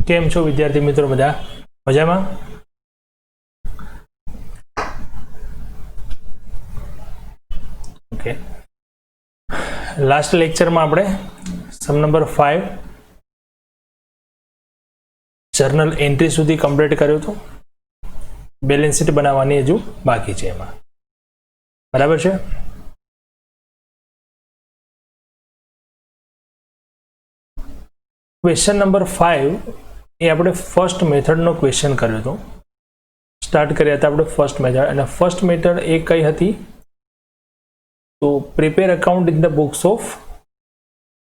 કેમ છો વિદ્યાર્થી મિત્રો? બધા મજામાં? ઓકે, લાસ્ટ લેક્ચરમાં આપણે સમ નંબર 5 જર્નલ એન્ટ્રી સુધી કમ્પ્લીટ કર્યો હતો. બેલેન્સ શીટ બનાવવાની હજુ બાકી છે એમાં, બરાબર છે? ક્વેશ્ચન નંબર 5 એ આપણે ફર્સ્ટ મેથડનો ક્વેશ્ચન કર્યો હતો. સ્ટાર્ટ કર્યા હતા આપણે ફર્સ્ટ મેથડ, અને ફર્સ્ટ મેથડ એ કઈ હતી? તો prepare account in the books of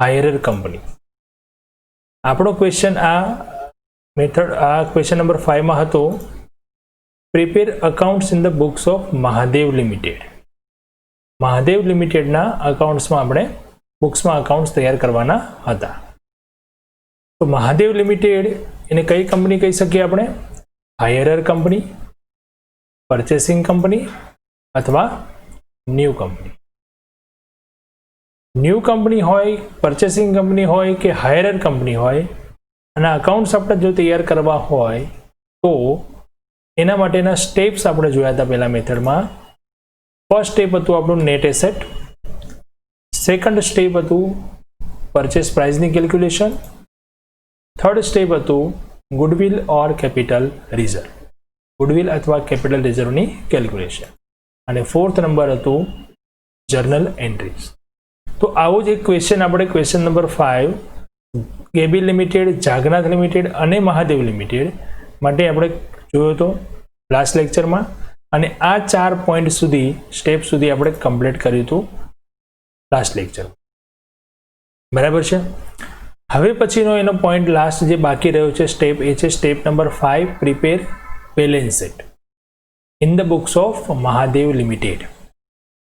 hirer company. આપણો ક્વેશ્ચન આ મેથડ આ ક્વેશ્ચન નંબર 5 માં હતો prepare accounts in the books of Mahadev limited. Mahadev લિમિટેડના અકાઉન્ટ્સમાં આપણે બુક્સમાં અકાઉન્ટ્સ તૈયાર કરવાના હતા. તો મહાદેવ લિમિટેડ એને કઈ કંપની કહી શકીએ આપણે? હાયરર કંપની, પરચેસિંગ કંપની અથવા ન્યૂ કંપની. ન્યૂ કંપની હોય, પરચેસિંગ કંપની હોય કે હાયરર કંપની હોય, અને અકાઉન્ટ્સ આપણે જો તૈયાર કરવા હોય તો એના માટેના સ્ટેપ્સ આપણે જોયા હતા પહેલા મેથડમાં. ફર્સ્ટ સ્ટેપ હતું આપણું નેટ એસેટ, સેકન્ડ સ્ટેપ હતું પરચેસ પ્રાઇસની કેલ્ક્યુલેશન, થર્ડ સ્ટેપ હતું goodwill or capital reserve, goodwill અથવા કેપિટલ રિઝર્વની કેલ્ક્યુલેશન, અને ફોર્થ નંબર હતું જર્નલ એન્ટ્રીઝ. તો આવો જ એક ક્વેશ્ચન આપણે question number 5 KB limited, Jagnath limited અને મહાદેવ લિમિટેડ માટે આપણે જોયો હતો લાસ્ટ લેક્ચરમાં, અને આ 4 પોઈન્ટ સુધી સ્ટેપ સુધી આપણે કમ્પ્લીટ કર્યું હતું લાસ્ટ લેક્ચર, બરાબર છે? હવે પછીનો એનો પોઈન્ટ લાસ્ટ જે બાકી રહ્યો છે સ્ટેપ, એ છે step number 5 prepare balance sheet in the books of Mahadev limited.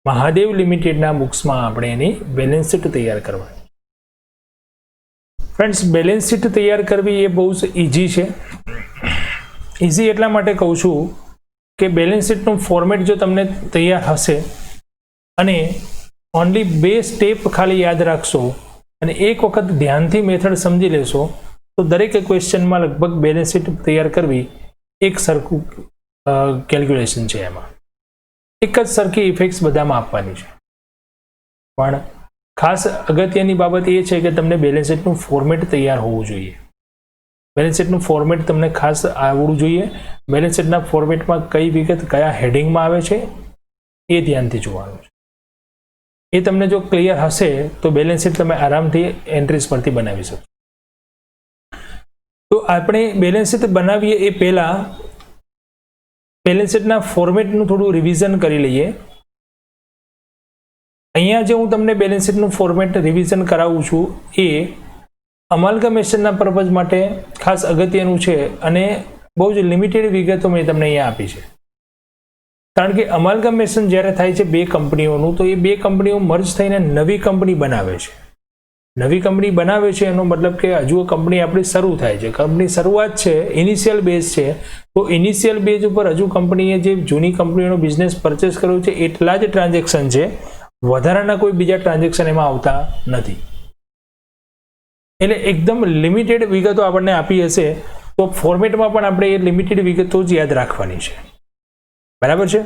Mahadev લિમિટેડના બુક્સમાં આપણે એની બેલેન્સ શીટ તૈયાર કરવાની. ફ્રેન્ડ્સ, બેલેન્સ શીટ તૈયાર કરવી એ બહુ જ ઇઝી છે. ઇઝી એટલા માટે કહું છું કે બેલેન્સ શીટનું ફોર્મેટ જો તમને તૈયાર હશે અને ઓનલી 2 સ્ટેપ ખાલી યાદ રાખશો અને એક વખત ધ્યાનથી મેથડ સમજી લેશો તો દરેક ક્વેશ્ચનમાં લગભગ બેલેન્સ શીટ તૈયાર કરવી એક સરખું કેલ્ક્યુલેશન છે. એમાં એક જ સરખી ઇફેક્ટ્સ બધામાં આપવાની છે. પણ ખાસ અગત્યની બાબત એ છે કે તમને બેલેન્સ શીટનું ફોર્મેટ તૈયાર હોવું જોઈએ. બેલેન્સ શીટનું ફોર્મેટ તમને ખાસ આવડવું જોઈએ. બેલેન્સ શીટના ફોર્મેટમાં કઈ વિગત કયા હેડિંગમાં આવે છે એ ધ્યાનથી જોવાનું છે. એ તમને જો ક્લિયર હશે તો બેલેન્સ શીટ તમે આરામથી એન્ટ્રીઝ પરથી બનાવી શકશો. તો આપણે બેલેન્સ શીટ બનાવીએ એ પહેલા બેલેન્સ શીટના ફોર્મેટનું થોડું રિવિઝન કરી લઈએ. અહીંયા જે હું તમને બેલેન્સ શીટનું ફોર્મેટ રિવિઝન કરાવું છું એ અમાલ્ગમેશનના પર્પઝ માટે ખાસ અગત્યનું છે, અને બહુ જ લિમિટેડ વિગતો મેં તમને અહીંયા આપી છે. કારણ કે અમાલ્ગમેશન જ્યારે થાય છે 2 કંપનીઓનું, તો એ 2 કંપનીઓ મર્જ થઈને નવી કંપની બનાવે છે. નવી કંપની બનાવે છે એનો મતલબ કે હજુ કંપની આપણી શરૂ થાય છે. કંપની શરૂઆત છે, ઇનિશિયલ બેઝ છે. તો ઇનિશિયલ બેઝ ઉપર હજુ કંપનીએ જે જૂની કંપનીઓનો બિઝનેસ પરચેસ કર્યો છે એટલા જ ટ્રાન્ઝેક્શન છે, વધારાના કોઈ બીજા ટ્રાન્ઝેક્શન એમાં આવતા નથી. એટલે એકદમ લિમિટેડ વિગતો આપણને આપી હશે તો ફોર્મેટમાં પણ આપણે એ લિમિટેડ વિગતો જ યાદ રાખવાની છે, બરાબર છે?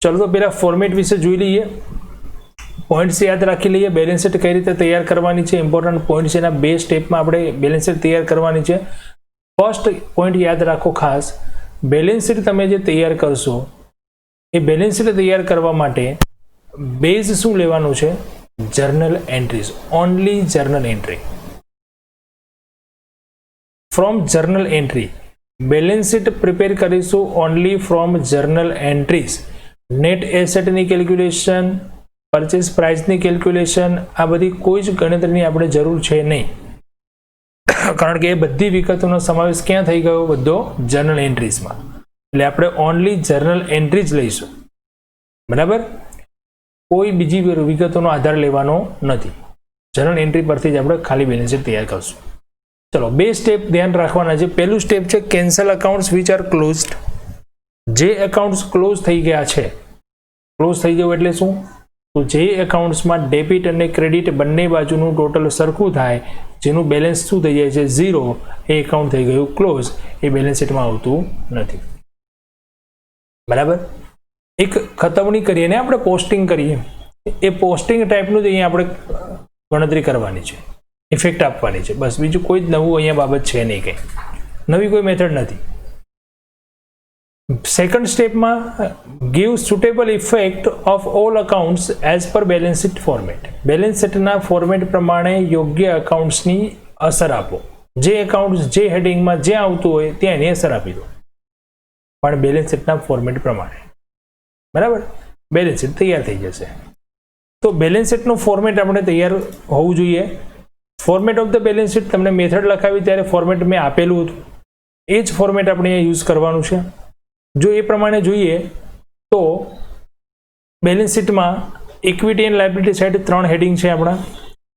ચલો તો પહેલા ફોર્મેટ વિશે જોઈ લઈએ, પોઈન્ટ્સ યાદ રાખી લઈએ. બેલેન્સ શીટ કઈ રીતે તૈયાર કરવાની છે, ઇમ્પોર્ટન્ટ પોઈન્ટ્સ એના 2 સ્ટેપમાં આપણે બેલેન્સ શીટ તૈયાર કરવાની છે. ફર્સ્ટ પોઈન્ટ યાદ રાખો ખાસ, બેલેન્સ શીટ તમે જે તૈયાર કરશો એ બેલેન્સ શીટ તૈયાર કરવા માટે બેઝ શું લેવાનું છે? Journal entries, only journal entry. From journal entry balance sheet prepare કરીશું only from journal entries. Net એસેટની કેલ્ક્યુલેશન, પરચેસ પ્રાઇસની કેલ્ક્યુલેશન, આ બધી કોઈ જ ગણતરીની આપણે જરૂર છે નહીં, કારણ કે એ બધી વિગતોનો સમાવેશ ક્યાં થઈ ગયો? બધો જર્નલ એન્ટ્રીઝમાં. એટલે આપણે ઓનલી જર્નલ એન્ટ્રી જ લઈશું, બરાબર? કોઈ બીજી વિગતોનો આધાર લેવાનો નથી. જર્નલ એન્ટ્રી પરથી જ આપણે ખાલી બેલેન્સ શીટ તૈયાર કરશું. ચલો, 2 સ્ટેપ ધ્યાન રાખવાના છે. પહેલું સ્ટેપ છે cancel accounts which are closed. જે એકાઉન્ટ્સ ક્લોઝ થઈ ગયા છે, ક્લોઝ થઈ જવું એટલે શું? તો જે એકાઉન્ટ્સમાં ડેબિટ અને ક્રેડિટ બંને બાજુનું ટોટલ સરખું થાય, જેનું બેલેન્સ શું થઈ જાય છે? 0, એ એકાઉન્ટ થઈ ગયું ક્લોઝ, એ બેલેન્સ શીટમાં આવતું નથી. બરાબર. એક ખતવણી કરીએ ને આપણે પોસ્ટિંગ કરીએ, એ પોસ્ટિંગ ટાઈપનું જ અહીંયા આપણે ગણતરી કરવાની છે, ઇફેક્ટ આપવાની છે, બસ. બીજું કોઈ જ નવું અહીંયા બાબત છે નહીં, કંઈ નવી કોઈ મેથડ નથી. સેકન્ડ સ્ટેપમાં give suitable effect of all accounts as per balance sheet format. Balance શીટના ફોર્મેટ પ્રમાણે યોગ્ય અકાઉન્ટ્સની અસર આપો. જે એકાઉન્ટ જે હેડિંગમાં જે આવતું હોય ત્યાં એની અસર આપી દો, પણ બેલેન્સ શીટના ફોર્મેટ પ્રમાણે. બરાબર. બેલેન્સ શીટ તૈયાર થઈ જશે. તો બેલેન્સ શીટનું ફોર્મેટ આપણે તૈયાર હોવું જોઈએ. Format of the balance sheet તમને મેથડ લખાવી ત્યારે ફોર્મેટ મેં આપેલું હતું, એ જ ફોર્મેટ આપણે અહીંયા યુઝ કરવાનું છે. જો એ પ્રમાણે જોઈએ તો બેલેન્સ શીટમાં equity and liability side 3 heading છે આપણા: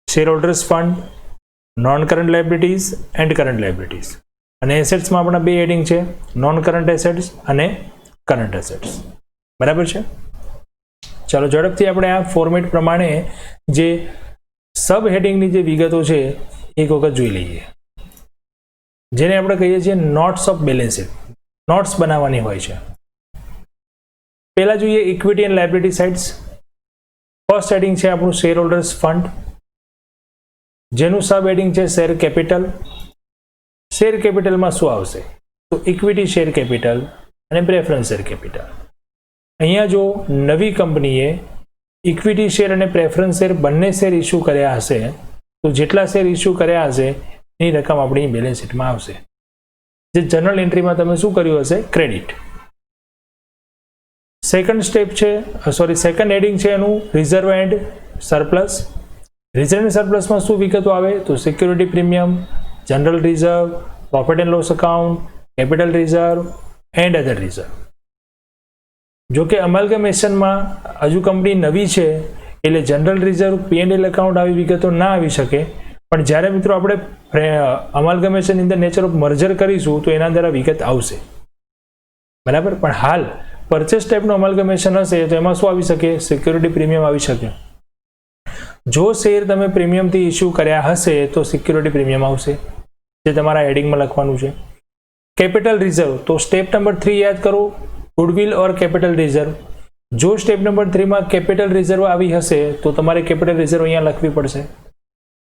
share holders fund, non current liabilities end current liabilities. અને એસેટ્સમાં આપણા 2 હેડિંગ છે: નોન કરંટ એસેટ્સ અને કરંટ એસેટ્સ. બરાબર છે. ચાલો ઝડપથી આપણે આ ફોર્મેટ પ્રમાણે જે સબ હેડિંગની જે વિગતો છે એક વખત જોઈ લઈએ, જેને આપણે કહીએ છીએ notes of balance sheet. Notes બનાવવાની હોય છે. પહેલા જોઈએ equity and liability sides. First heading છે આપણું શેર હોલ્ડર્સ ફંડ, જેનું સબ હેડિંગ છે શેર કેપિટલ. શેર કેપિટલમાં શું આવશે? તો ઇક્વિટી શેર કેપિટલ અને પ્રેફરન્સ શેર કેપિટલ. અહીંયા જો નવી કંપનીએ ઇક્વિટી શેર અને પ્રેફરન્સ શેર બંને શેર ઇસ્યુ કર્યા હશે તો જેટલા શેર ઇસ્યુ કર્યા હશે એની રકમ આપણી બેલેન્સ શીટમાં આવશે. જે જનરલ એન્ટ્રીમાં તમે શું કર્યું હશે? ક્રેડિટ. સેકન્ડ સ્ટેપ છે, સેકન્ડ હેડિંગ છે એનું reserve and surplus. Reserve and સરપ્લસમાં શું વિગતો આવે? તો security premium, general reserve, profit and loss account, capital reserve and other reserve. જો કે અમલગમેશનમાં હજુ કંપની નવી છે એટલે જનરલ રિઝર્વ, P&L એકાઉન્ટ આવી વિગતો ના આવી શકે, પણ જ્યારે મિત્રો આપણે amalgamation in the nature of merger કરીશું તો એના અંદર આ વિગત આવશે. બરાબર. પણ હાલ પરચેસ ટાઈપનું અમલગમેશન હશે તો એમાં શું આવી શકે? સિક્યુરિટી પ્રીમિયમ આવી શકે. જો શેર તમે પ્રીમિયમથી ઇસ્યુ કર્યા હશે તો સિક્યુરિટી પ્રીમિયમ આવશે, જે તમારા હેડિંગમાં લખવાનું છે. કેપિટલ રિઝર્વ, તો સ્ટેપ નંબર 3 યાદ કરો, ગુડવિલ ઓર કેપિટલ રિઝર્વ. જો સ્ટેપ નંબર 3માં કેપિટલ રિઝર્વ આવી હશે તો તમારે કેપિટલ રિઝર્વ અહીંયા લખવી પડશે,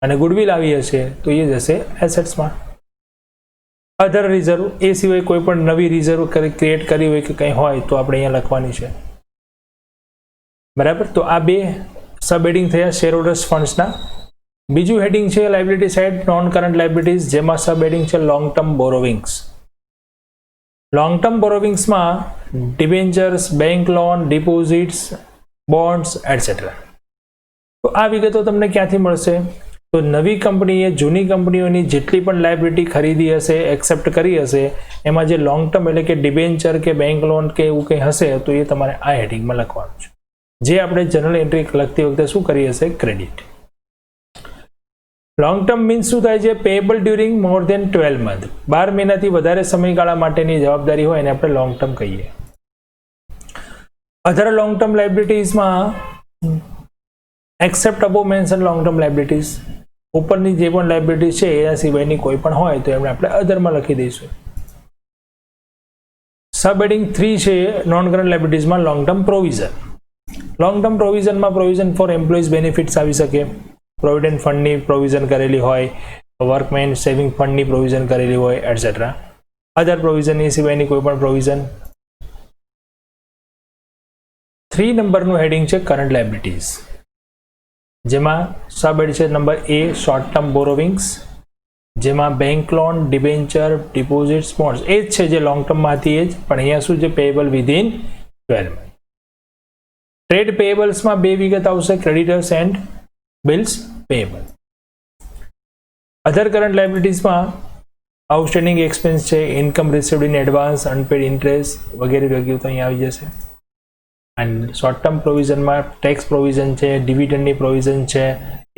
અને ગુડવિલ આવી હશે તો એ જશે એસેટ્સમાં. અધર રિઝર્વ, એ સિવાય કોઈ પણ નવી રિઝર્વ ક્રિએટ કરી હોય કે કંઈ હોય તો આપણે અહીંયા લખવાની છે. બરાબર. તો આ 2 સબ હેડિંગ થયા શેર હોલ્ડર્સ ફંડ્સના. બીજું હેડિંગ છે liability side, non current liabilities, જેમાં સબ હેડિંગ છે long term borrowings. Long term બોરોવિંગ્સમાં debentures, bank loan, deposits, bonds etcetera. તો આ વિગતો તમને ક્યાંથી મળશે? તો નવી કંપનીએ જૂની કંપનીઓની જેટલી પણ લાયબિલિટી ખરીદી હશે, એક્સેપ્ટ કરી હશે, એમાં જે લોંગ ટર્મ એટલે કે ડિબેન્ચર કે બેંક લોન કે એવું કંઈ હશે તો એ તમારે આ હેડિંગમાં લખવાનું છે, જે આપણે જનરલ એન્ટ્રી લખતી વખતે શું કરી હશે? ક્રેડિટ. લોંગ ટર્મ મીન્સ શું થાય છે? Payable during more than 12 month. 12 મહિનાથી વધારે સમયગાળા માટેની જવાબદારી હોય એને આપણે લોંગ ટર્મ કહીએ. અધર લોંગ ટર્મ લાયબિલિટીઝમાં except above mention long term liabilities, ઉપરની જે પણ લાયબિલિટી છે એના સિવાયની કોઈ પણ હોય તો એમને આપણે અધરમાં લખી દઈશું. સબ હેડિંગ 3 છે નોન કરંટ લાયબિલિટીઝમાં long term provision. Long term પ્રોવિઝનમાં પ્રોવિઝન ફોર એમ્પ્લોઈઝ બેનિફિટ્સ આવી શકે, પ્રોવિડન્ટ ફંડની પ્રોવિઝન કરેલી હોય, વર્કમેન સેવિંગ ફંડની પ્રોવિઝન કરેલી હોય એટસેટ્રા. અધર પ્રોવિઝન એ સિવાયની કોઈ પણ પ્રોવિઝન. 3 નંબરનું હેડિંગ છે કરંટ લાયબિલિટીઝ, જેમાં સબ હેડ છે number A short term borrowings, જેમાં bank loan, debenture, deposits, bonds એ જ છે જે લોંગ ટર્મમાંથી એ જ, પણ અહીંયા શું છે? Payable within 12 month. ટ્રેડ પેએબલ્સમાં 2 વિગત આવશે, creditors and bills payable. Other current લાયબિલિટીઝમાં આઉટસ્ટેન્ડિંગ એક્સપેન્સ છે, income received in advance, unpaid interest વગેરે વગેરે તો અહીંયા આવી જશે. એન્ડ શોર્ટ ટર્મ પ્રોવિઝનમાં ટેક્સ પ્રોવિઝન છે, ડિવિડન્ડની પ્રોવિઝન છે,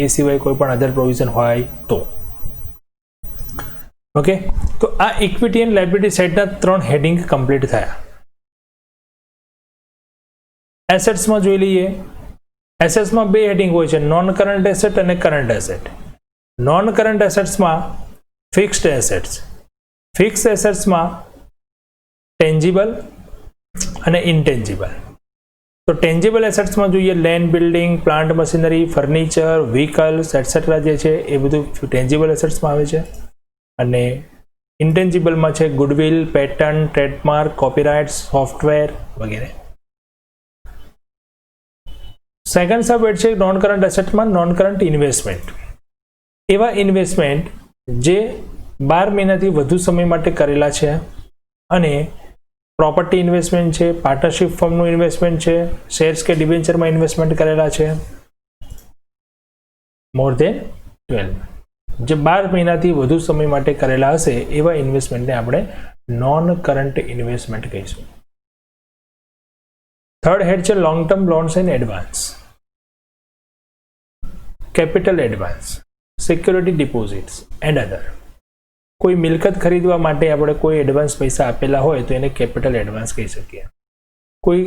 એ સિવાય કોઈ પણ અધર પ્રોવિઝન હોય તો. ઓકે. તો આ ઇક્વિટી એન્ડ લાયબિલિટી સાઇડના 3 હેડિંગ કમ્પ્લીટ થયા. એસેટ્સમાં જોઈ લઈએ. એસેટ્સમાં 2 હેડિંગ હોય છે, નોન કરંટ એસેટ અને કરંટ એસેટ. નોન કરંટ એસેટ્સમાં ફિક્સ્ડ એસેટ્સ, ફિક્સ એસેટ્સમાં ટેન્જિબલ અને ઇન્ટેન્જિબલ. તો ટેન્જિબલ એસેટ્સમાં જોઈએ land, building, plant machinery, furniture, vehicles etcetera જે છે એ બધું ટેન્જિબલ એસેટ્સમાં આવે છે. અને ઇન્ટેન્જિબલમાં છે goodwill, pattern, trademark, copyrights, software વગેરે. સેકન્ડ સબ હેડ છે નોન કરંટ એસેટમાં નોન કરંટ ઇન્વેસ્ટમેન્ટ. એવા ઇન્વેસ્ટમેન્ટ જે 12 મહિનાથી વધુ સમય માટે કરેલા છે અને પ્રોપર્ટી ઇન્વેસ્ટમેન્ટ છે, પાર્ટનરશિપ ફર્મનું ઇન્વેસ્ટમેન્ટ છે, શેર્સ કે ડિબેન્ચરમાં ઇન્વેસ્ટમેન્ટ કરેલા છે મોર ધેન 12, જે 12 મહિનાથી વધુ સમય માટે કરેલા હશે એવા ઇન્વેસ્ટમેન્ટને આપણે નોન કરંટ ઇન્વેસ્ટમેન્ટ કહીશું. થર્ડ હેડ છે long term loans and advance. Capital advance, security deposits and other. કોઈ મિલકત ખરીદવા માટે આપણે કોઈ એડવાન્સ પૈસા આપેલા હોય તો એને કેપિટલ એડવાન્સ કહી શકીએ. કોઈ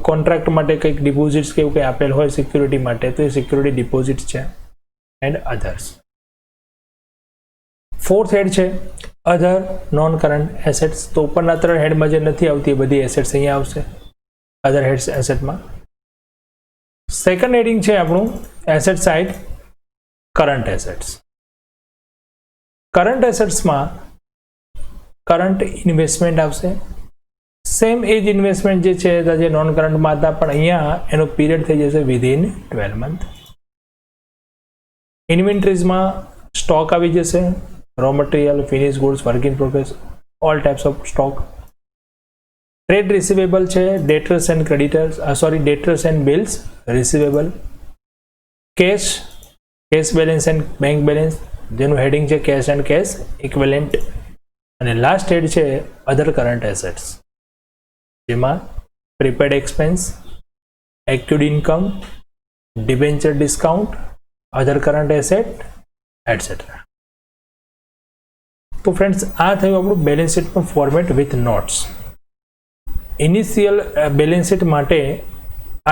કોન્ટ્રાક્ટ માટે કંઈક ડિપોઝિટ્સ કે એવું કંઈ આપેલ હોય સિક્યોરિટી માટે તો એ સિક્યોરિટી ડિપોઝિટ છે એન્ડ અધર્સ. ફોર્થ હેડ છે અધર નોન કરંટ એસેટ્સ. તો ઉપરના 3 હેડમાં જે નથી આવતી એ બધી એસેટ્સ અહીંયા આવશે અધર હેડ્સ એસેટમાં. સેકન્ડ હેડિંગ છે આપણું asset side current assets. Current એસેટ્સમાં કરંટ ઇન્વેસ્ટમેન્ટ આવશે. સેમ એજ ઇન્વેસ્ટમેન્ટ જે છે જે નોન કરંટમાં હતા પણ અહીંયા એનો પીરિયડ થઈ જશે વિધિન 12 મંથ. ઇન્વેન્ટરીઝમાં સ્ટોક આવી જશે, raw material, finish goods, work in progress, all types of stock. Trade receivable છે debtors and creditors, debtors and bills receivable. Cash balance and bank balance જેનું હેડિંગ છે કેશ એન્ડ કેશ ઇક્વિવેલન્ટ. અને last head છે other current assets જેમાં prepaid expense, accrued income, debenture discount, other current asset etcetera. તો friends આ થયું આપણું balance શીટનું format with notes. Initial balance sheet માટે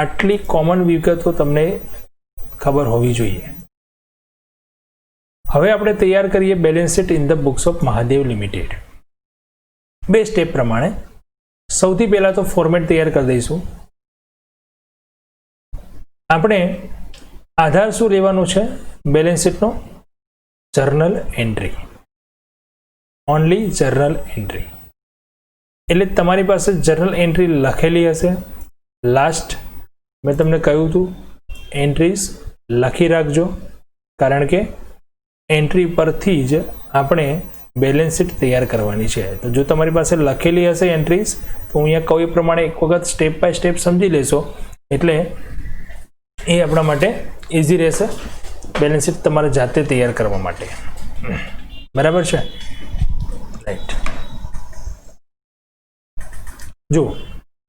આટલી કોમન વિગતો તમને ખબર હોવી જોઈએ. હવે આપણે તૈયાર કરીએ balance sheet in the books of Mahadev limited. 2 step પ્રમાણે. સૌથી પહેલાં તો ફોર્મેટ તૈયાર કરી દઈશું. આપણે આધાર શું લેવાનું છે બેલેન્સ શીટનો? Journal entry, only journal entry. એટલે તમારી પાસે જર્નલ એન્ટ્રી લખેલી હશે. લાસ્ટ મેં તમને કહ્યું હતું એન્ટ્રીઝ લખી રાખજો, કારણ કે એન્ટ્રી પરથી જ આપણે બેલેન્સ શીટ તૈયાર કરવાની છે. તો જો તમારી પાસે લખેલી હશે એન્ટ્રીઝ તો અહીંયા કોઈ પ્રમાણે એક વખત સ્ટેપ બાય સ્ટેપ સમજી લેશો એટલે એ આપણા માટે ઇઝી રહેશે બેલેન્સ શીટ તમારે જાતે તૈયાર કરવા માટે. બરાબર છે? રાઈટ. જો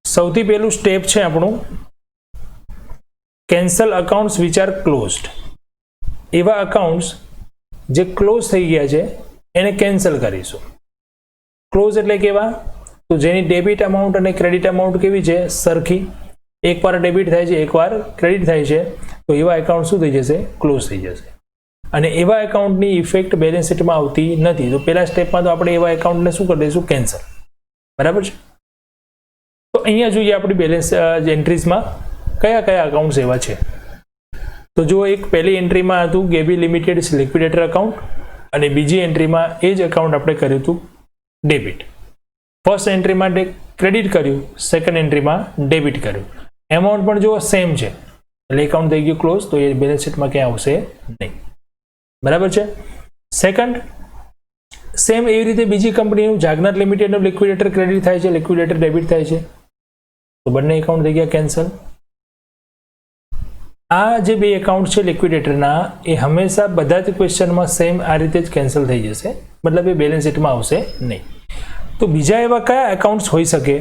સૌથી પહેલું સ્ટેપ છે આપણું cancel accounts which are closed. એવા અકાઉન્ટ્સ જે ક્લોઝ થઈ ગયા છે એને કેન્સલ કરીશું. ક્લોઝ એટલે કેવા? તો જેની ડેબિટ અમાઉન્ટ અને ક્રેડિટ અમાઉન્ટ કેવી છે? સરખી. એકવાર ડેબિટ થાય છે, એકવાર ક્રેડિટ થાય છે, તો એવા એકાઉન્ટ શું થઈ જશે? ક્લોઝ થઈ જશે. અને એવા એકાઉન્ટની ઇફેક્ટ બેલેન્સ શીટમાં આવતી નથી. તો પહેલા સ્ટેપમાં તો આપણે એવા એકાઉન્ટને શું કરી દઈશું? કેન્સલ. બરાબર છે? તો અહીંયા જોઈએ આપણી બેલેન્સ એન્ટ્રીઝમાં કયા કયા અકાઉન્ટ્સ એવા છે. તો જો એક પહેલી એન્ટ્રીમાં હતું ગેબી લિમિટેડ લિક્વિડેટર અકાઉન્ટ અને બીજી એન્ટ્રીમાં એ જ અકાઉન્ટ આપણે કર્યું હતું ડેબિટ. ફર્સ્ટ એન્ટ્રી માટે ક્રેડિટ કર્યું, સેકન્ડ એન્ટ્રીમાં ડેબિટ કર્યું. એમાઉન્ટ પણ જો સેમ છે એટલે એકાઉન્ટ થઈ ગયું ક્લોઝ, તો એ બેલેન્સ શીટમાં ક્યાં આવશે? નહીં. બરાબર છે? સેકન્ડ સેમ એવી રીતે બીજી કંપનીનું જાગનાર લિમિટેડનું લિક્વિડેટર ક્રેડિટ થાય છે, લિક્વિડેટર ડેબિટ થાય છે, તો બંને એકાઉન્ટ થઈ ગયા કેન્સલ. આ જે 2 એકાઉન્ટ છે લિક્વિડેટરના એ હંમેશા બધા જ ક્વેશ્ચનમાં સેમ આ રીતે જ કેન્સલ થઈ જશે, મતલબ એ બેલેન્સ શીટમાં આવશે નહીં. તો બીજા એવા કયા એકાઉન્ટ્સ હોઈ શકે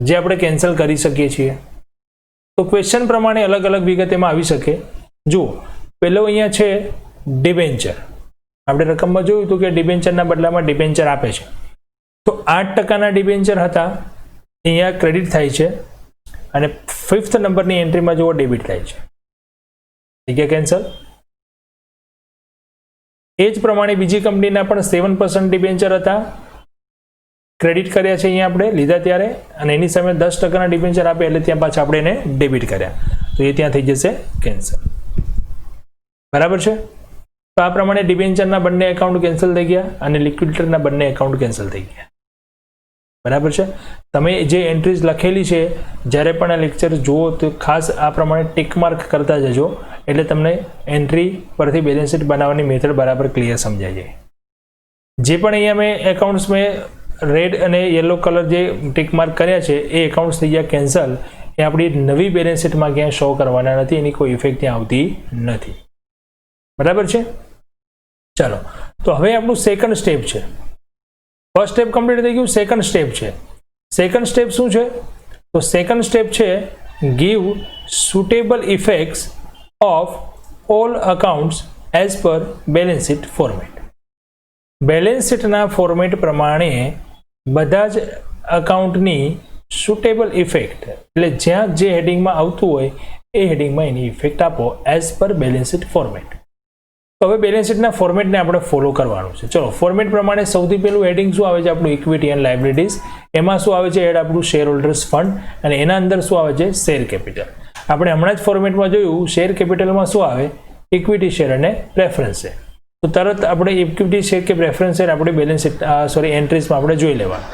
જે આપણે કેન્સલ કરી શકીએ છીએ? તો ક્વેશ્ચન પ્રમાણે અલગ અલગ વિગત એમાં આવી શકે. જુઓ પહેલો અહીંયા છે ડિબેન્ચર. આપણે રકમમાં જોયું હતું કે ડિબેન્ચરના બદલામાં ડિબેન્ચર આપે છે. તો 8% ડિબેન્ચર હતા, અહીંયા ક્રેડિટ થાય છે અને 5th નંબરની એન્ટ્રીમાં જુઓ ડેબિટ થાય છે. થઈ ગયા કેન્સલ. એ જ પ્રમાણે બીજી કંપનીના પણ 7% ડિબેન્ચર હતા, ક્રેડિટ કર્યા છે અહીંયા આપણે લીધા ત્યારે, અને એની સામે 10% ડિબેન્ચર આપે એટલે ત્યાં પાછા આપણે એને ડેબિટ કર્યા, તો એ ત્યાં થઈ જશે કેન્સલ. બરાબર છે. તો આ પ્રમાણે ડિબેન્ચરના બંને એકાઉન્ટ કેન્સલ થઈ ગયા અને લિક્વિડિટરના બંને એકાઉન્ટ કેન્સલ થઈ ગયા. બરાબર છે. તમે જે એન્ટ્રીઝ લખેલી છે જ્યારે પણ આ લેક્ચર જુઓ તો ખાસ આ પ્રમાણે ટિક માર્ક કરતા જજો, એટલે તમને એન્ટ્રી પરથી બેલેન્સ શીટ બનાવવાની મેથડ બરાબર ક્લિયર સમજાય જાય. જે પણ અહીંયા મેં એકાઉન્ટ્સ મેં રેડ અને યલો કલર જે ટિક માર્ક કર્યા છે એ એકાઉન્ટ્સ થઈ ગયા કેન્સલ. એ આપણી નવી બેલેન્સ શીટમાં ક્યાંય શો કરવાના નથી, એની કોઈ ઇફેક્ટ ત્યાં આવતી નથી. બરાબર છે. ચાલો, તો હવે આપણું સેકન્ડ સ્ટેપ છે. ફર્સ્ટ સ્ટેપ કમ્પ્લીટ થઈ ગયું, સેકન્ડ સ્ટેપ છે. સેકન્ડ સ્ટેપ શું છે? તો સેકન્ડ સ્ટેપ છે give suitable effects of all accounts as per balance sheet format. Balance શીટના ફોર્મેટ પ્રમાણે બધા જ અકાઉન્ટની સુટેબલ ઇફેક્ટ, એટલે જ્યાં જે હેડિંગમાં આવતું હોય એ હેડિંગમાં એની ઇફેક્ટ આપો as per balance sheet format. તો હવે બેલેન્સ શીટના ફોર્મેટને આપણે ફોલો કરવાનું છે. ચલો, ફોર્મેટ પ્રમાણે સૌથી પહેલું હેડિંગ શું આવે છે આપણું? Equity and liabilities. એમાં શું આવે છે? એડ આપણું શેર હોલ્ડર્સ ફંડ, અને એના અંદર શું આવે છે? Share capital. આપણે હમણાં જ ફોર્મેટમાં જોયું શેર કેપિટલમાં શું આવે? ઇક્વિટી શેર અને પ્રેફરન્સ શેર. તો તરત આપણે ઇક્વિટી શેર કે પ્રેફરન્સ શેર આપણે બેલેન્સ શીટ એન્ટ્રીઝમાં આપણે જોઈ લેવાનું.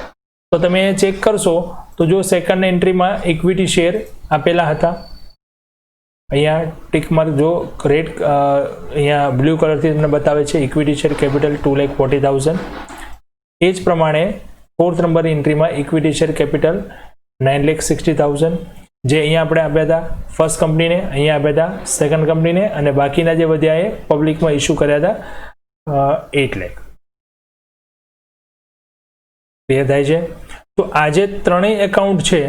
તો તમે ચેક કરશો તો જો સેકન્ડ એન્ટ્રીમાં ઇક્વિટી શેર આપેલા હતા, અહીંયા ટિક માર્ક જો રેડ અહીંયા બ્લુ કલરથી તમને બતાવે છે ઇક્વિટી શેર કેપિટલ 2,40,000. એ જ પ્રમાણે ફોર્થ નંબરની એન્ટ્રીમાં ઇક્વિટી શેર કેપિટલ 9,60,000, જે અહીંયા આપણે આપ્યા હતા ફર્સ્ટ કંપનીને, અહીંયા આપ્યા હતા સેકન્ડ કંપનીને, અને બાકીના જે વધ્યા એ પબ્લિકમાં ઇસ્યુ કર્યા હતા 8 લાખ. ક્લિયર થાય છે? તો આ જે ત્રણેય એકાઉન્ટ છે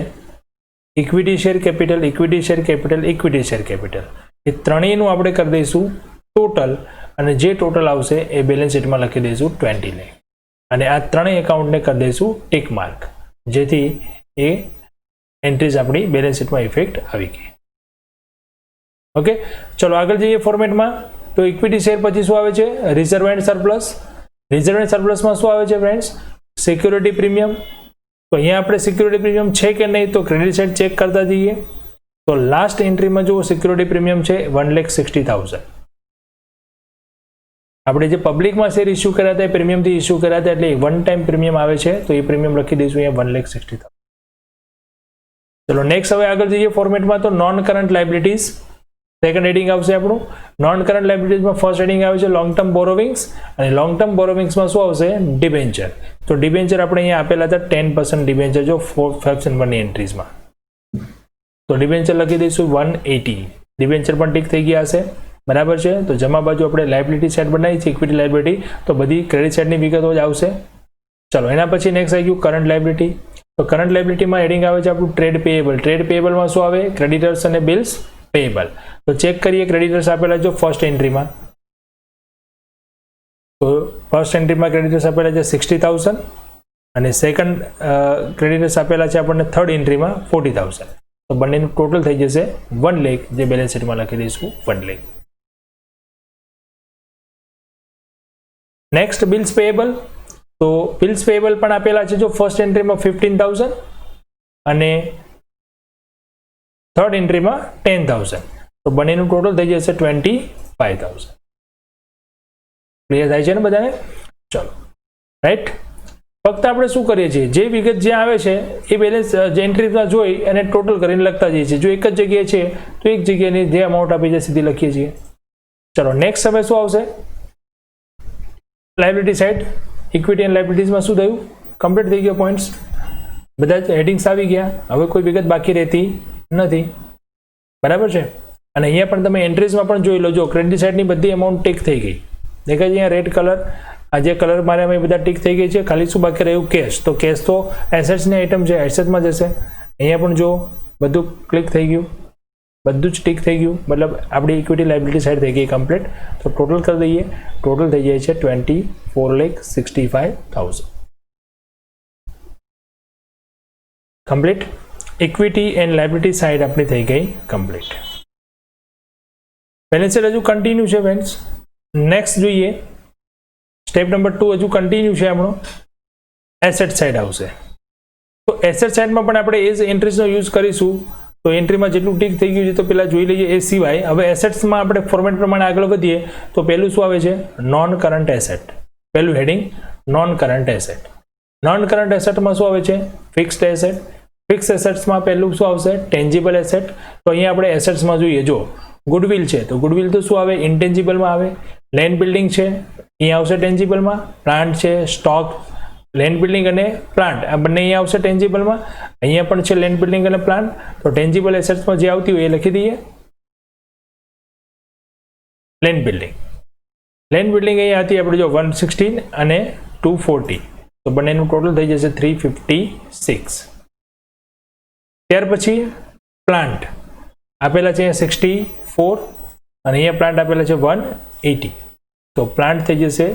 equity share capital, equity share capital, equity share capital, એ ત્રણેયનું આપણે કરી દઈશું ટોટલ, અને જે ટોટલ આવશે એ બેલેન્સ શીટમાં લખી દઈશું 20 લાખ, અને આ ત્રણેય એકાઉન્ટને કરી દઈશું ટિક માર્ક, જેથી એ એન્ટ્રીઝ આપણી બેલેન્સ શીટમાં ઇફેક્ટ આવી ગઈ. ઓકે, ચલો આગળ જઈએ ફોર્મેટમાં. તો ઇક્વિટી શેર પછી શું આવે છે? Reserve and surplus. Reserve and સરપ્લસમાં શું આવે છે ફ્રેન્ડ્સ? Security premium. તો અહીંયા આપણે સિક્યુરિટી પ્રીમિયમ છે કે નહીં તો ક્રેડિટ સાઇડ ચેક કરતા જઈએ. તો લાસ્ટ એન્ટ્રીમાં જો સિક્યુરિટી પ્રીમિયમ છે 1,60,000. આપણે જે પબ્લિકમાં શેર ઇસ્યુ કર્યા હતા એ પ્રીમિયમથી ઇસ્યુ કર્યા હતા, એટલે વન ટાઈમ પ્રીમિયમ આવે છે, તો એ પ્રીમિયમ લખી દઈશું અહીંયા 1,60,000. ચલો નેક્સ્ટ હવે આગળ જઈએ ફોર્મેટમાં. તો non current liabilities second heading આવશે આપણું. નોન કરંટ લાયબિલિટીઝમાં ફર્સ્ટ હેડિંગ આવે છે લોંગ ટર્મ બોરોવિંગ્સ, અને લોંગ ટર્મ બોરોવિંગ્સમાં શું આવશે? ડિબેન્ચર. તો ડિબેન્ચર આપણે અહીંયા આપેલા હતા 10% ડિબેન્ચર જો ફિફ્થ નંબરની એન્ટ્રીઝમાં. તો ડિબેન્ચર લખી દઈશું 180. ડિબેન્ચર પણ ટીક થઈ ગયા હશે. બરાબર છે. તો જમા બાજુ આપણે લાયબિલિટી સાઇડ બનાવી છે ઇક્વિટી લાયબિલિટી, તો બધી ક્રેડિટ સાઇડની વિગતો જ આવશે. ચલો એના પછી નેક્સ્ટ આવી ગયું કરંટ લાયબિલિટી. તો કરંટ લાયબિલિટીમાં હેડિંગ આવે છે આપણું ટ્રેડ પેયેબલ. ટ્રેડ પેયેબલમાં શું આવે? ક્રેડિટર્સ અને બિલ્સ પેયેબલ. તો ચેક કરીએ ક્રેડિટર્સ આપેલા જો ફર્સ્ટ એન્ટ્રીમાં. તો ફર્સ્ટ એન્ટ્રીમાં ક્રેડિટર્સ આપેલા છે 60,000, અને સેકન્ડ ક્રેડિટર્સ આપેલા છે આપણને થર્ડ એન્ટ્રીમાં 40,000. તો બંનેનું ટોટલ થઈ જશે 1 લાખ, જે બેલેન્સ શીટમાં લખી દઈશું 1 લાખ. Next bills પેયેબલ. તો બિલ્સ પેયેબલ પણ આપેલા છે જો ફર્સ્ટ એન્ટ્રીમાં 15,000 અને થર્ડ એન્ટ્રીમાં 10,000. તો બંનેનું ટોટલ થઈ જશે 25,000. ક્લિયર થાય છે ને બધાને? ચલો રાઈટ. ફક્ત આપણે શું કરીએ છીએ, જે વિગત જ્યાં આવે છે એ બેલેન્સ જે એન્ટ્રીમાં જોઈ અને ટોટલ કરીને લખતા જઈએ છીએ. જો એક જ જગ્યાએ છે તો એક જગ્યાની જે અમાઉન્ટ આપી છે સીધી લખીએ છીએ. ચલો નેક્સ્ટ સમય શું આવશે? Liability side. ઇક્વિટી એન્ડ લાયબિલિટીઝમાં શું થયું? કમ્પ્લીટ થઈ ગયો પોઈન્ટ્સ, બધા જ હેડિંગ્સ આવી ગયા. હવે કોઈ વિગત બાકી રહેતી નથી. બરાબર છે. અને અહીંયા પણ તમે એન્ટ્રીઝમાં પણ જોઈ લો, જો ક્રેડિટ સાઇડની બધી અમાઉન્ટ ટીક થઈ ગઈ. દેખાય છે અહીંયા રેડ કલર, આ જે કલર મારે અમે બધા ટીક થઈ ગઈ છે. ખાલી શું બાકી રહ્યું? કેશ. તો કેશ તો એસેટ્સની આઇટમ છે, એસેટમાં જશે. અહીંયા પણ જો બધું ક્લિક થઈ ગયું, બધું જ ટીક થઈ ગયું, મતલબ આપણી ઇક્વિટી લાયબિલિટી સાઇડ થઈ ગઈ કમ્પ્લીટ. તો ટોટલ કરી દઈએ. ટોટલ થઈ જાય છે 24,65,000 complete. Equity and liability side આપણી થઈ ગઈ કમ્પ્લીટ. બેલેન્સ શીટ હજુ કન્ટિન્યુ છે ફ્રેન્ડ્સ. નેક્સ્ટ જોઈએ સ્ટેપ નંબર 2 હજુ કન્ટિન્યુ છે આપણો, એસેટ સાઇડ આવશે. તો એસેટ સાઇડમાં પણ આપણે એ જ એન્ટ્રીઝનો યુઝ કરીશું. તો એન્ટ્રીમાં જેટલું ટીક થઈ ગયું છે તો પહેલાં જોઈ લઈએ. એ સિવાય હવે એસેટ્સમાં આપણે ફોર્મેટ પ્રમાણે આગળ વધીએ તો પહેલું શું આવે છે, નોન કરંટ એસેટ. પહેલું heading non current asset. Non current એસેટમાં શું આવે છે, ફિક્સ્ડ એસેટ. ફિક્સ એસેટ્સમાં પહેલું શું આવશે, ટેન્જિબલ એસેટ. તો અહીંયા આપણે એસેટ્સમાં જોઈએ, જો ગુડવિલ છે તો ગુડવિલ તો શું આવે, ઇન્ટેન્જિબલમાં આવે. લેન્ડ બિલ્ડિંગ છે અહીંયા આવશે ટેન્જિબલમાં. પ્લાન્ટ છે, સ્ટોક, લેન્ડ બિલ્ડિંગ અને પ્લાન્ટ આ બંને અહીંયા આવશે ટેન્જિબલમાં. અહીંયા પણ છે લેન્ડ બિલ્ડિંગ અને પ્લાન્ટ. તો ટેન્જિબલ એસેટ્સમાં જે આવતી હોય એ લખી દઈએ. લેન્ડ બિલ્ડિંગ, લેન્ડ બિલ્ડિંગ અહીંયા હતી આપણે જો 116 અને 240, તો બંનેનું ટોટલ થઈ જશે 356. ત્યાર પછી પ્લાન્ટ આપેલા છે 64 અને અહીંયા પ્લાન્ટ આપેલા છે 180. તો પ્લાન્ટ થઈ જશે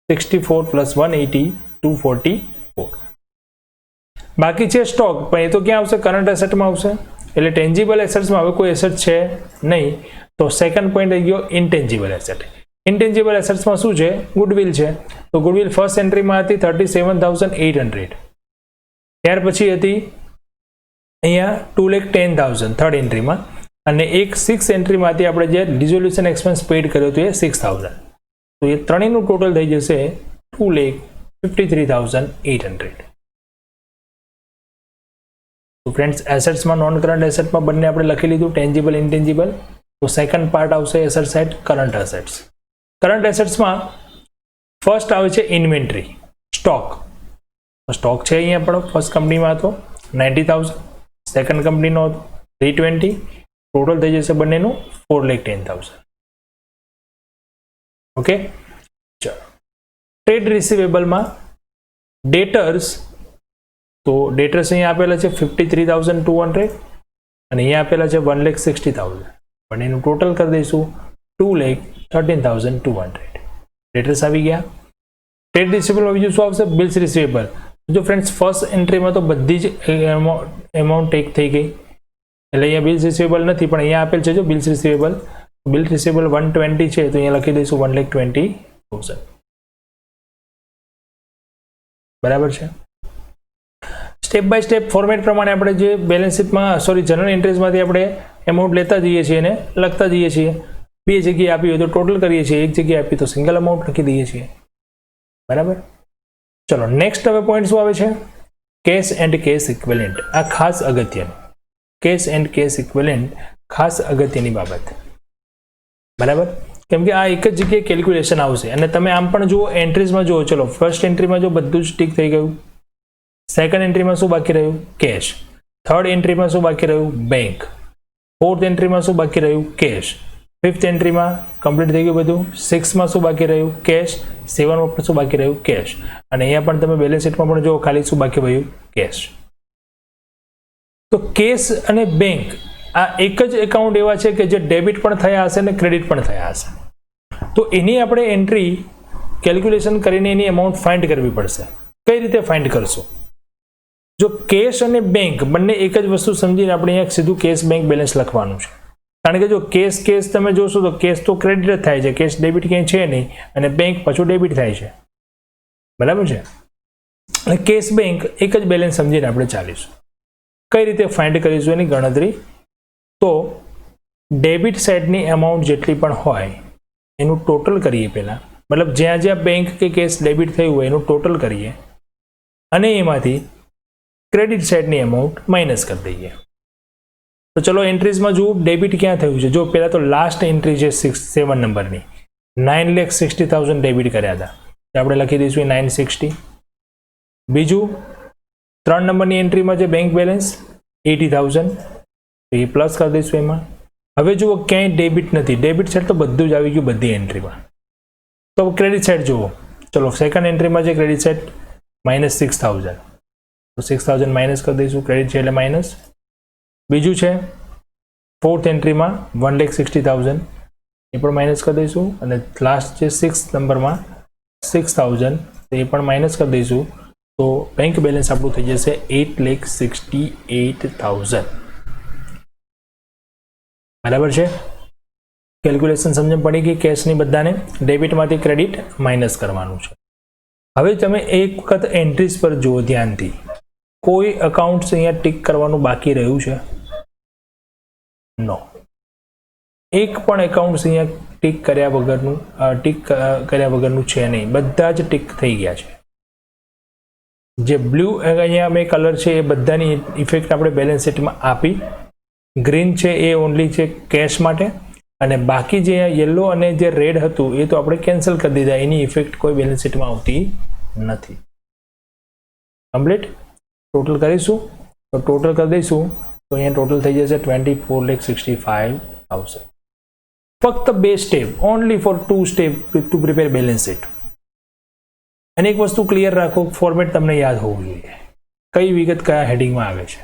64 પ્લસ 180 244. બાકી છે સ્ટોક, પણ એ તો ક્યાં આવશે, કરંટ એસેટમાં આવશે. એટલે ટેન્જિબલ એસેટ્સમાં હવે કોઈ એસેટ છે નહીં. તો સેકન્ડ પોઈન્ટ આવી ગયો ઇન્ટેન્જિબલ એસેટ. ઇન્ટેન્જિબલ એસેટ્સમાં શું છે, ગુડવિલ છે. તો ગુડવિલ ફર્સ્ટ એન્ટ્રીમાં હતી 37,800. ત્યાર પછી હતી અહીંયા 2,10,000 થર્ડ એન્ટ્રીમાં, અને એક 6 એન્ટ્રીમાં હતી આપણે જે રિઝોલ્યુશન એક્સપેન્સ પેડ કર્યો હતો એ 6,000. તો એ ત્રણેયનું ટોટલ થઈ જશે 2,53,800. તો ફ્રેન્ડ્સ એસેટ્સમાં નોન કરંટ એસેટમાં બંને આપણે લખી લીધું, ટેન્જિબલ ઇન્ટેન્જિબલ. તો સેકન્ડ પાર્ટ આવશે asset side, current assets. Current એસેટ્સમાં ફર્સ્ટ આવે છે ઇન્વેન્ટરી, સ્ટોક. સ્ટોક છે અહીંયા પણ ફર્સ્ટ કંપનીમાં હતો 90,000, સેકન્ડ કંપનીનો હતો 320. ટોટલ થઈ જશે બંનેનું 4,10,000. ઓકે, ચલો. ટ્રેડ રિસીવેબલમાં ડેટર્સ, તો ડેટર્સ અહીંયા આપેલા છે 53,200 અને અહીંયા આપેલા છે 1,60,000. પણ એનું ટોટલ કરી દઈશું 2,13,200. ડેટર્સ આવી ગયા. ટ્રેડ રિસીવેબલમાં બીજું શું આવશે, બિલ્સ રિસીવેબલ. જો ફ્રેન્ડ્સ ફર્સ્ટ એન્ટ્રીમાં તો બધી જ એમાઉન્ટ ટેક થઈ ગઈ, એટલે અહીંયા બિલ્સ રિસીવેબલ નથી, પણ અહીંયા આપેલ છે જો બિલ્સ રિસીવેબલ. બિલ રિસીવેબલ 120 છે તો અહીંયા લખી દઈશું 1,20,000. બરાબર છે. સ્ટેપ બાય સ્ટેપ ફોર્મેટ પ્રમાણે આપણે જે બેલેન્સ શીટમાં જનરલ એન્ટ્રીઝમાંથી આપણે એમાઉન્ટ લેતા જઈએ છીએ અને લખતા જઈએ છીએ. બે જગ્યાએ આપી હોય તો ટોટલ કરીએ છીએ, એક જગ્યાએ આપી તો સિંગલ અમાઉન્ટ લખી દઈએ છીએ. બરાબર. ચલો નેક્સ્ટ હવે પોઈન્ટ શું આવે છે, કેશ એન્ડ કેશ ઇક્વિવેલન્ટ. આ ખાસ અગત્યનું, કેશ એન્ડ કેશ ઇક્વિવેલન્ટ ખાસ અગત્યની બાબત. બરાબર, કેમ કે આ એક જ જગ્યાએ કેલ્ક્યુલેશન આવશે. અને તમે આમ પણ જુઓ, એન્ટ્રીઝમાં જુઓ. ચલો ફર્સ્ટ એન્ટ્રીમાં જો બધું જ ટીક થઈ ગયું, સેકન્ડ એન્ટ્રીમાં શું બાકી રહ્યું, કેશ. થર્ડ એન્ટ્રીમાં શું બાકી રહ્યું, બેંક. ફોર્થ એન્ટ્રીમાં શું બાકી રહ્યું, કેશ. ફિફ્થ એન્ટ્રીમાં કમ્પ્લીટ થઈ ગયું બધું. સિક્સમાં શું બાકી રહ્યું, કેશ. સેવનમાં પણ શું બાકી રહ્યું, કેશ. અને અહીંયા પણ તમે બેલેન્સ શીટમાં પણ જુઓ, ખાલી શું બાકી રહ્યું, કેશ. તો કેશ અને બેંક આ એક જ એકાઉન્ટ એવા છે કે જે ડેબિટ પણ થયા હશે અને ક્રેડિટ પણ થયા હશે. તો એની આપણે એન્ટ્રી કેલ્ક્યુલેશન કરીને એની અમાઉન્ટ ફાઇન્ડ કરવી પડશે. કઈ રીતે ફાઇન્ડ કરશો, જો કેશ અને બેંક બંને એક જ વસ્તુ સમજીને આપણે અહીંયા સીધું કેશ બેંક બેલેન્સ લખવાનું છે. કારણ કે જો કેશ તમે જોશો તો કેશ તો ક્રેડિટ જ થાય છે, કેશ ડેબિટ ક્યાંય છે નહીં, અને બેંક પાછું ડેબિટ થાય છે. બરાબર છે. અને કેશ બેંક એક જ બેલેન્સ સમજીને આપણે ચાલીશું. કઈ રીતે ફાઇન્ડ કરીશું એની ગણતરી, તો ડેબિટ સાઇડની અમાઉન્ટ જેટલી પણ હોય એનું ટોટલ કરીએ પહેલાં. મતલબ જ્યાં જ્યાં બેંક કે કેશ ડેબિટ થયું હોય એનું ટોટલ કરીએ, અને એમાંથી ક્રેડિટ સાઇડની અમાઉન્ટ માઇનસ કરી દઈએ. તો ચલો એન્ટ્રીઝમાં જુઓ, ડેબિટ ક્યાં થયું છે. જો પહેલાં તો લાસ્ટ એન્ટ્રી છે 7 નંબરની, 9,60,000 ડેબિટ કર્યા હતા, આપણે લખી દઈશું 960. બીજું 3 નંબરની એન્ટ્રીમાં છે બેંક બેલેન્સ 80,000, તો એ પ્લસ કરી દઈશું એમાં. હવે જુઓ ક્યાંય ડેબિટ નથી, ડેબિટ સાઇડ તો બધું જ આવી ગયું બધી એન્ટ્રીમાં. તો ક્રેડિટ સાઇડ જુઓ, ચલો સેકન્ડ એન્ટ્રીમાં છે ક્રેડિટ સાઇડ -6,000, તો 6,000 માઇનસ કરી દઈશું, ક્રેડિટ છે એટલે માઇનસ. બીજું છે ફોર્થ એન્ટ્રીમાં 1,60,000, એ પણ માઇનસ કરી દઈશું. અને લાસ્ટ છે 6 નંબરમાં 6,000, તો એ પણ માઇનસ કરી દઈશું. તો બેંક બેલેન્સ આપણું થઈ જશે 8,68,000. બરાબર છે. કેલ્ક્યુલેશન સમજ પડી કે કેશની બધાને ડેબિટમાંથી ક્રેડિટ માઇનસ કરવાનું છે. હવે તમે એક વખત એન્ટ્રીઝ પર જુઓ ધ્યાનથી. કોઈ અકાઉન્ટ્સ અહીંયા ટીક કરવાનું બાકી રહ્યું છે? નો. એક પણ એકાઉન્ટ્સ અહીંયા ટીક કર્યા વગરનું છે નહીં. બધા જ ટીક થઈ ગયા છે. જે બ્લુ અહીંયા મેં કલર છે એ બધાની ઇફેક્ટ આપણે બેલેન્સ શીટમાં આપી. ગ્રીન છે એ ઓનલી છે કેશ માટે, અને બાકી જે યલો અને જે રેડ હતું એ તો આપણે કેન્સલ કરી દીધા. એની ઇફેક્ટ કોઈ બેલેન્સ શીટમાં આવતી નથી. કમ્પ્લીટ. ટોટલ કરીશું તો ટોટલ કરી દઈશું તો અહીંયા ટોટલ થઈ જશે 24,65,000. ફક્ત 2 step, only for 2 step to prepare balance sheet. અને એક વસ્તુ ક્લિયર રાખો, ફોર્મેટ તમને યાદ હોવું જોઈએ. કઈ વિગત કયા હેડિંગમાં આવે છે.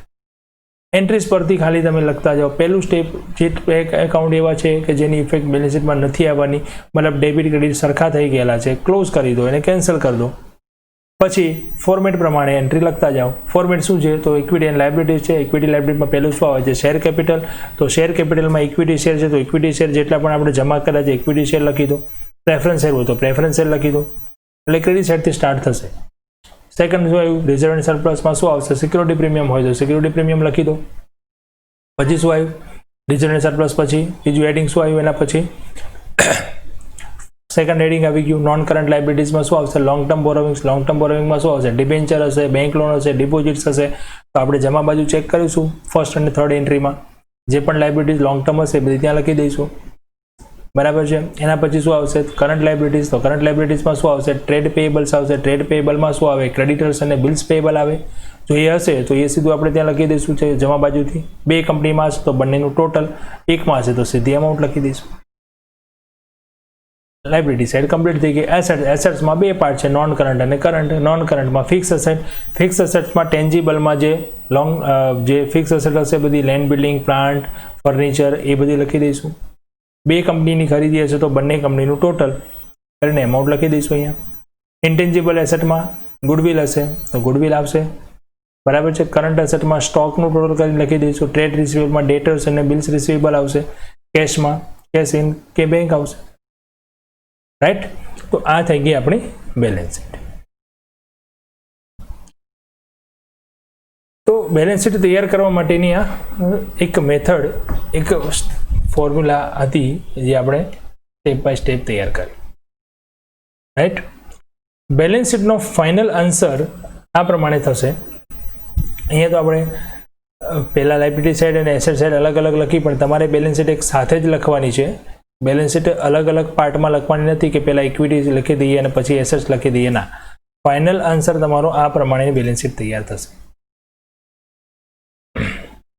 એન્ટ્રીઝ પરથી ખાલી તમે લખતા જાઓ. પહેલું સ્ટેપ, જે એકાઉન્ટ એવા છે કે જેની ઇફેક્ટ બેલેન્સ શીટમાં નથી આવવાની, મતલબ ડેબિટ ક્રેડિટ સરખા થઈ ગયેલા છે, ક્લોઝ કરી દો, એને કેન્સલ કરી દો. પછી ફોર્મેટ પ્રમાણે એન્ટ્રી લખતા જાઓ. ફોર્મેટ શું છે? તો ઇક્વિટી એન્ડ લાયબિલિટી છે. ઇક્વિટી લાયબિલિટીમાં પહેલું શું આવે છે? Share capital. તો શેર કેપિટલમાં ઇક્વિટી શેર છે તો ઇક્વિટી શેર જેટલા પણ આપણે જમા કર્યા છે ઇક્વિટી શેર લખી દો. પ્રેફરન્સ શેર હોય તો પ્રેફરન્સ શેર લખી દો. એટલે ક્રેડિટ સાઇડથી સ્ટાર્ટ થશે. સેકન્ડ શું આવ્યું? રિઝર્વ એન્ડ સરપ્લસમાં શું આવશે? સિક્યોરિટી પ્રીમિયમ હોય તો સિક્યોરિટી પ્રીમિયમ લખી દો. પછી શું આવ્યું? રિઝર્વ એન્ડ સરપ્લસ પછી બીજું હેડિંગ શું આવ્યું? એના પછી સેકન્ડ હેડિંગ આવી ગયું. નોન કરંટ લાયબિલિટીઝમાં શું આવશે? Long term borrowings. Long term બોરોવિંગમાં શું આવશે? ડિબેન્ચર હશે, બેંક લોન હશે, ડિપોઝિટ્સ હશે. તો આપણે જમા બાજુ ચેક કરીશું ફર્સ્ટ અને થર્ડ એન્ટ્રીમાં. જે પણ લાયબિલિટીઝ લોંગ ટર્મ હશે બધી ત્યાં લખી દઈશું. બરાબર છે. એના પછી શું આવશે? Current liabilities. તો કરંટ લાયબિલિટીઝમાં શું આવશે? ટ્રેડ પેયેબલ્સ આવશે. ટ્રેડ પેયેબલમાં શું આવે? ક્રેડિટર્સ અને બિલ્સ પેયેબલ આવે. જો એ હશે તો એ સીધું આપણે ત્યાં લખી દઈશું છે જમા બાજુથી. 2 કંપનીમાં હશે તો બંનેનું ટોટલ, એકમાં હશે તો સીધી અમાઉન્ટ લખી દઈશું. લાયબિલિટી સાઇડ કમ્પ્લીટ થઈ ગઈ. એસેટ્સમાં 2 પાર્ટ છે, નોન કરંટ અને કરંટ. નોન કરંટમાં ફિક્સ એસેટ. ફિક્સ એસેટ્સમાં ટેન્જિબલમાં જે ફિક્સ એસેટ હશે બધી લેન્ડ, બિલ્ડિંગ, પ્લાન્ટ, ફર્નિચર એ બધી લખી દઈશું. 2 કંપનીની ખરીદી હશે તો બંને કંપનીનું ટોટલ કરીને અમાઉન્ટ લખી દઈશું અહીંયા. ઇન્ટેન્જિબલ એસેટમાં ગુડવિલ હશે તો ગુડવિલ આવશે. બરાબર છે. કરંટ એસેટમાં સ્ટોકનું ટોટલ કરીને લખી દઈશું. ટ્રેડ રિસીવેબલમાં ડેટર્સ અને બિલ્સ રિસીવેબલ આવશે. કેશમાં કેશ ઇન કે બેંક આવશે. રાઈટ. તો આ થઈ ગઈ આપણી બેલેન્સ શીટ. તો બેલેન્સ શીટ તૈયાર કરવા માટેની આ એક મેથડ, એક ફોર્મ્યુલા હતી જે આપણે સ્ટેપ બાય સ્ટેપ તૈયાર કરી. રાઈટ. બેલેન્સ શીટનો ફાઇનલ આન્સર આ પ્રમાણે થશે. અહીંયા તો આપણે પહેલાં લાયબિલિટી સાઇડ અને એસેટ સાઇડ અલગ અલગ લખી, પણ તમારે બેલેન્સ શીટ એક સાથે જ લખવાની છે. બેલેન્સ શીટ અલગ અલગ પાર્ટમાં લખવાની નથી કે પહેલાં ઇક્વિટી લખી દઈએ અને પછી એસેટ્સ લખી દઈએ. ના, ફાઇનલ આન્સર તમારો આ પ્રમાણેની બેલેન્સ શીટ તૈયાર થશે.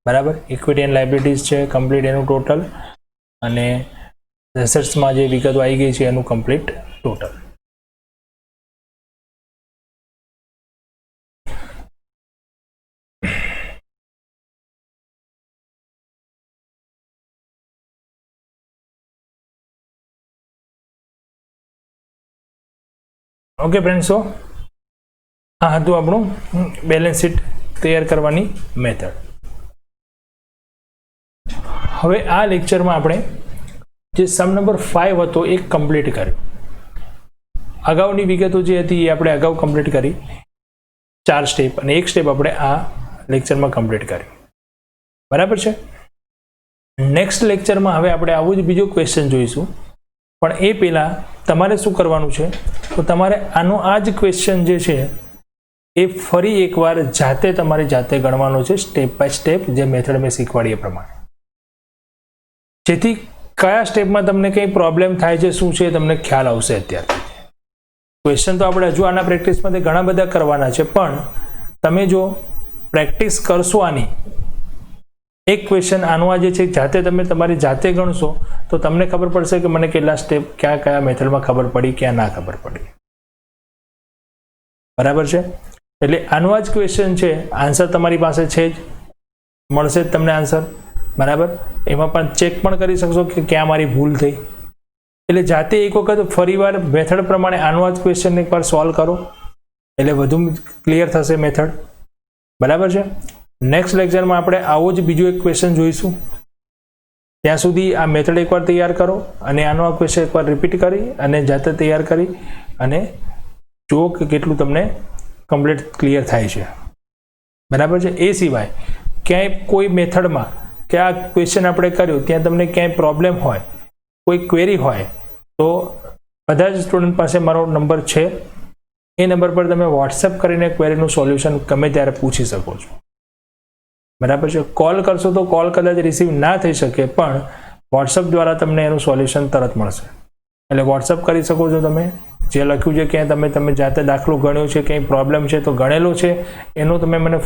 બરાબર. ઇક્વિટી એન્ડ લાયબિલિટીઝ છે કમ્પ્લીટ એનું ટોટલ, અને એસેટ્સમાં જે વિગતો આવી ગઈ છે એનું કમ્પ્લીટ ટોટલ. ઓકે ફ્રેન્ડ્સો, આ હતું આપણું બેલેન્સ શીટ તૈયાર કરવાની મેથડ. હવે આ લેક્ચરમાં આપણે જે સમ નંબર 5 હતો એ કમ્પ્લીટ કર્યો. અગાઉની વિગતો જે હતી એ આપણે અગાઉ કમ્પ્લીટ કરી 4 સ્ટેપ, અને એક સ્ટેપ આપણે આ લેક્ચરમાં કમ્પ્લીટ કર્યું. બરાબર છે. નેક્સ્ટ લેક્ચરમાં હવે આપણે આવું જ બીજો ક્વેશ્ચન જોઈશું, પણ એ પહેલાં તમારે શું કરવાનું છે? તો તમારે આનો આ જ ક્વેશ્ચન જે છે એ ફરી એકવાર જાતે તમારી જાતે ગણવાનો છે, સ્ટેપ બાય સ્ટેપ, જે મેથડ મેં શીખવાડી એ પ્રમાણે. જેથી કયા સ્ટેપમાં તમને કંઈ પ્રોબ્લેમ થાય છે, શું છે, તમને ખ્યાલ આવશે. અત્યારથી ક્વેશ્ચન તો આપણે હજુ આના પ્રેક્ટિસમાંથી ઘણા બધા કરવાના છે, પણ તમે જો પ્રેક્ટિસ કરશો આની, એક ક્વેશ્ચન આનો આ જે છે જાતે તમે તમારી જાતે ગણશો તો તમને ખબર પડશે કે મને કેટલા સ્ટેપ કયા કયા મેથડમાં ખબર પડી, ક્યાં ના ખબર પડી. બરાબર છે. એટલે આનો આ જ ક્વેશ્ચન છે, આન્સર તમારી પાસે છે જ, મળશે જ તમને આન્સર. બરાબર. એમાં પણ ચેક પણ કરી શકશો કે ક્યાં મારી ભૂલ થઈ. એટલે જાતે એક વખત ફરીવાર મેથડ પ્રમાણે આનો આ જ ક્વેશ્ચન એકવાર સોલ્વ કરો એટલે વધુ ક્લિયર થશે મેથડ. બરાબર છે. નેક્સ્ટ લેક્ચરમાં આપણે આવો જ બીજો એક ક્વેશ્ચન જોઈશું. ત્યાં સુધી આ મેથડ એકવાર તૈયાર કરો અને આનો આ ક્વેશ્ચન એકવાર રિપીટ કરી અને જાતે તૈયાર કરી અને જુઓ કે કેટલું તમને કમ્પ્લીટ ક્લિયર થાય છે. બરાબર છે. એ સિવાય ક્યાંય કોઈ મેથડમાં કે આ ક્વેશ્ચન આપણે કર્યું ત્યાં તમને ક્યાંય પ્રોબ્લેમ હોય, કોઈ ક્વેરી હોય, તો બધા જ સ્ટુડન્ટ પાસે મારો નંબર છે. એ નંબર પર તમે વોટ્સએપ કરીને ક્વેરીનું સોલ્યુશન ગમે ત્યારે પૂછી શકો છો. બરાબર છે. કોલ કરશો તો કોલ કદાચ રિસીવ ના થઈ શકે, પણ વોટ્સએપ દ્વારા તમને એનું સોલ્યુશન તરત મળશે. એટલે વોટ્સએપ કરી શકો છો. તમે જે લખ્યું છે ક્યાંય તમે જાતે દાખલો ગણ્યો છે, ક્યાંય પ્રોબ્લેમ છે તો ગણેલો છે, એનો તમે મને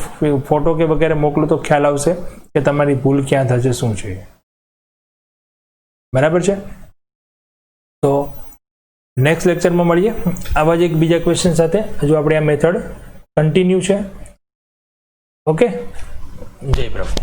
ફોટો કે વગેરે મોકલો તો ખ્યાલ આવશે કે તમારી ભૂલ ક્યાં થશે, શું છે. બરાબર છે. તો નેક્સ્ટ લેક્ચરમાં મળીએ આવા જ એક બીજા ક્વેશ્ચન સાથે. હજુ આપણે આ મેથડ કન્ટિન્યુ છે. ઓકે. જય પ્રભુ.